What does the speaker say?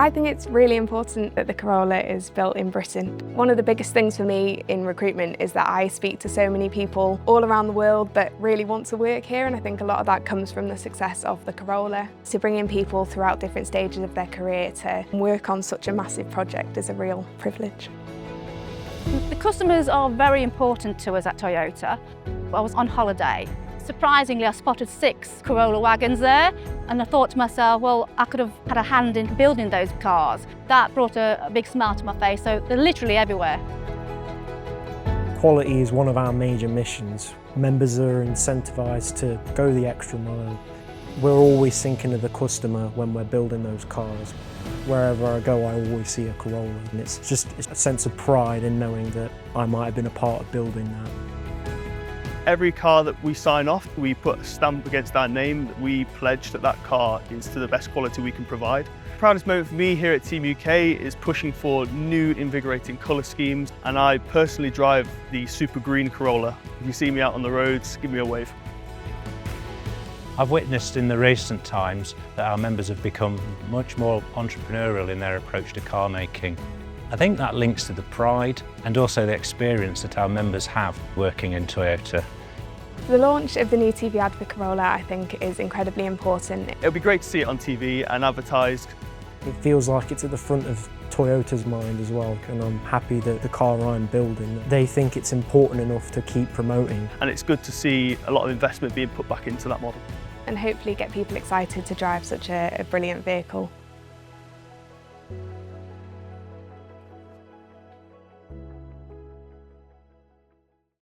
I think it's really important that the Corolla is built in Britain. One of the biggest things for me in recruitment is that I speak to so many people all around the world that really want to work here, and I think a lot of that comes from the success of the Corolla. To bring in people throughout different stages of their career to work on such a massive project is a real privilege. The customers are very important to us at Toyota. I was on holiday. Surprisingly, I spotted 6 Corolla wagons there, and I thought to myself, well, I could have had a hand in building those cars. That brought a big smile to my face, so they're literally everywhere. Quality is one of our major missions. Members are incentivised to go the extra mile. We're always thinking of the customer when we're building those cars. Wherever I go, I always see a Corolla, and it's just a sense of pride in knowing that I might have been a part of building that. Every car that we sign off, we put a stamp against our name that we pledge that that car is to the best quality we can provide. The proudest moment for me here at TMUK is pushing for new invigorating colour schemes, and I personally drive the super green Corolla. If you see me out on the roads, give me a wave. I've witnessed in the recent times that our members have become much more entrepreneurial in their approach to car making. I think that links to the pride and also the experience that our members have working in Toyota. The launch of the new TV ad for Corolla, I think, is incredibly important. It'll be great to see it on TV and advertised. It feels like it's at the front of Toyota's mind as well, and I'm happy that the car I'm building, they think it's important enough to keep promoting. And it's good to see a lot of investment being put back into that model. And hopefully get people excited to drive such a brilliant vehicle.